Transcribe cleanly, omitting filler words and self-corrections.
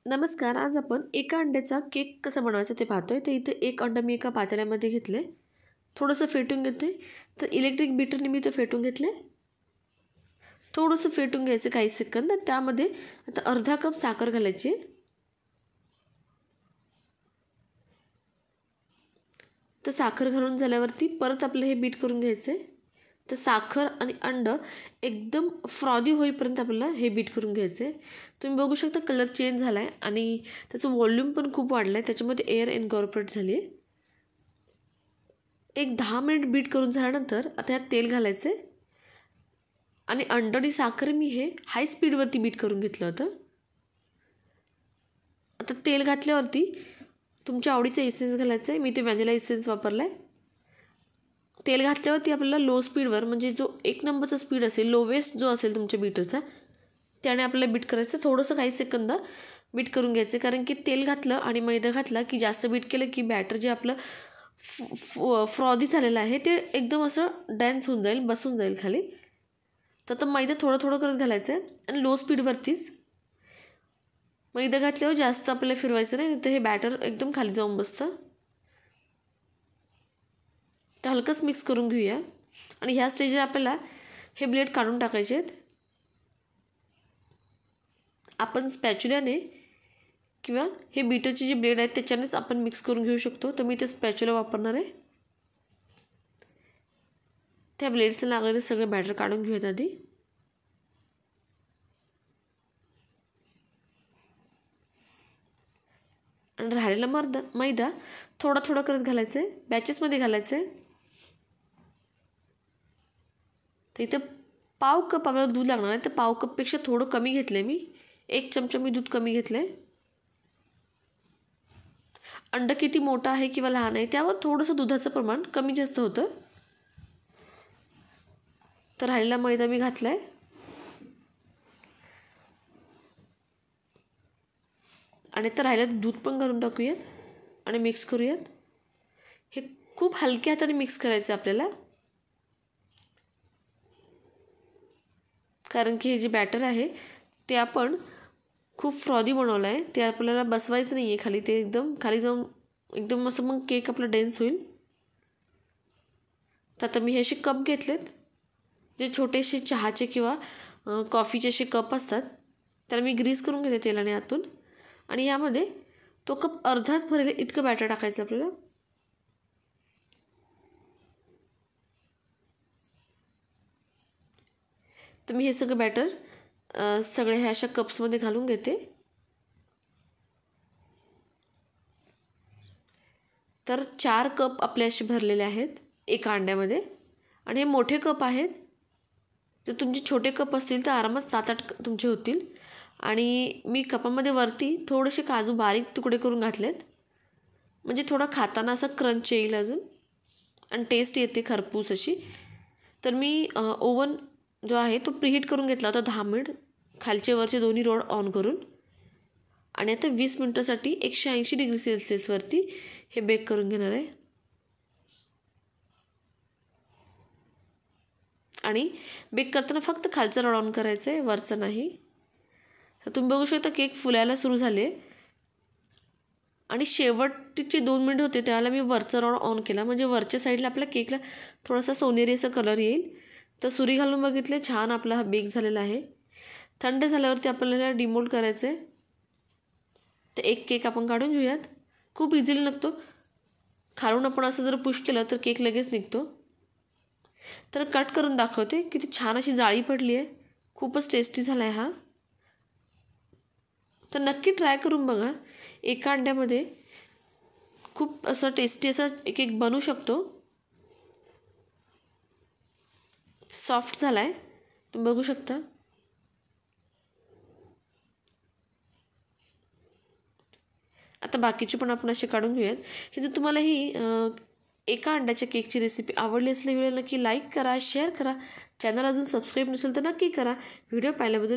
नमस्कार. आज आपण एका अंड्याचा केक कसा बनवायचा ते पाहतोय. तर इथे एक अंडं मी एका पातेल्यामध्ये घेतले. थोडंसं फेटून घेते. तर इलेक्ट्रिक बीटरने मी ते फेटून घेतले. थोडंसं फेटून घ्यायचं काही सेकंद. त्यामध्ये आता अर्धा कप साखर घालायची. तर साखर घालून झाल्यावरती परत आपलं हे बीट करून घ्यायचं आहे. तर साखर आणि अंडं एकदम फ्रॉदी होईपर्यंत आपल्याला हे बीट करून घ्यायचं आहे. तुम्ही बघू शकता कलर चेंज झाला आहे आणि त्याचं व्हॉल्यूम पण खूप वाढलं आहे. त्याच्यामध्ये एअर इनकॉर्पोरेट झाली आहे. एक 10 मिनिट बीट करून झाल्यानंतर आता यात तेल घालायचं आहे आणि अंडं आणि साखर मी हे हाय स्पीडवरती बीट करून घेतलं होतं. आता तेल घातल्यावरती तुमच्या आवडीचं एसेन्स घालायचं आहे. मी ते व्हॅनिला एसेन्स वापरला आहे. तेल घातल्यावरती आपल्याला लो स्पीडवर म्हणजे जो 1 नंबरचा स्पीड असेल, लोवेस्ट जो असेल तुमच्या बीटरचा, त्याने आपल्याला बीट करायचं. थोडंसं काही सेकंद बीट करून घ्यायचं. कारण की तेल घातलं आणि मैदा घातला की जास्त बीट केलं की बॅटर जे आपलं फ्रॉदी झालेलं आहे ते एकदम असं डॅन्स होऊन जाईल, बसून जाईल खाली. तर मैदा थोडं थोडं करत घालायचं आहे आणि लो स्पीडवरतीच. मैदा घातल्यावर जास्त आपल्याला फिरवायचं नाही, तर हे बॅटर एकदम खाली जाऊन बसतं. तर हलकंच मिक्स करून घेऊया आणि ह्या स्टेजला आपल्याला हे ब्लेड काढून टाकायचे आहेत. आपण स्पॅच्युलाने किंवा हे बीटरचे जे ब्लेड आहेत त्याच्यानेच आपण मिक्स करून घेऊ शकतो. तर मी ते स्पॅच्युला वापरणार आहे. त्या ब्लेड्सला लागलेले सगळे बॅटर काढून घेऊयात आधी. आणि राहिलेला मैदा थोडा थोडा करत घालायचं आहे, बॅचेसमध्ये घालायचं आहे. तर इथं पाव कप आपल्याला दूध लागणार आहे. तर पाव कपपेक्षा थोडं कमी घेतलं आहे मी. 1 चमचा मी दूध कमी घेतलं आहे. अंडं किती मोठं आहे किंवा लहान आहे त्यावर थोडंसं दुधाचं प्रमाण कमी जास्त होतं. तर राहिलेला मैदा मी घातला आहे आणि तर राहिलं दूध पण घालून टाकूयात आणि मिक्स करूयात. हे खूप हलक्या हाताने मिक्स करायचं आपल्याला, कारण की हे जे बॅटर आहे ते आपण खूप फ्रॉदी बनवलं आहे. ते आपल्याला बसवायचं नाही आहे खाली. ते एकदम खाली जाऊन एकदम असं मग केक आपला डेन्स होईल. तर आता मी हे असे कप घेतलेत, जे छोटेसे चहाचे किंवा कॉफीचे असे कप असतात. त्याला मी ग्रीस करून घेते तेलाने आतून आणि यामध्ये तो कप अर्धाच भरेल इतकं बॅटर टाकायचं आपल्याला. तर मी हे सगळं बॅटर सगळे ह्या अशा कप्समध्ये घालून घेते. तर 4 कप आपले असे भरलेले आहेत एका अंड्यामध्ये आणि हे मोठे कप आहेत. जर तुमचे छोटे कप असतील तर आरामात 7-8 तुमचे होतील. आणि मी कपामध्ये वरती थोडेसे काजू बारीक तुकडे करून घातलेत, म्हणजे थोडा खाताना असा क्रंच येईल अजून आणि टेस्ट येते खरपूस अशी. तर मी ओव्हन जो आहे तो प्रीहीट करून घेतला होता 10 मिनिट, खालचे वरचे दोन्ही रोड ऑन करून. आणि आता 20 मिनिटासाठी 180 डिग्री सेल्सिअसवरती हे बेक करून घेणार आहे. आणि बेक करताना फक्त खालचं रॉड ऑन करायचं आहे, वरचं नाही. तर तुम्ही बघू शकता केक फुलायला सुरू झाले आणि शेवटचे 2 मिनिट होते त्यावेळेला मी वरचा रॉड ऑन केला, म्हणजे वरच्या साईडला आपल्या केकला थोडासा सोनेरी असा कलर येईल. तर सुरी घालून बघितले, छान आपला हा बेक झालेला आहे. थंड झाल्यावरती आपल्याला डिमोल्ड करायचं आहे. तर एक केक आपण काढून घेऊयात. खूप इझिली निघतो. खालून आपण असं जर पुश केलं तर केक लगेच निघतो. तर कट करून दाखवते. किती छान अशी जाळी पडली आहे. खूपच टेस्टी झाला आहे हा. तर नक्की ट्राय करून बघा. एका अंड्यामध्ये खूप असं टेस्टी असा केक बनवू शकतो. सॉफ्ट झाला आहे, तुम्ही बघू शकता. आता बाकीचे पण आपण असे काढून घेऊयात. हे जर तुम्हाला ही एका अंड्याच्या केकची रेसिपी आवडली असल्यास व्हिडिओ नक्की लाईक करा, शेअर करा. चॅनल अजून सबस्क्राईब नसेल तर नक्की करा. व्हिडिओ पाहिल्याबद्दल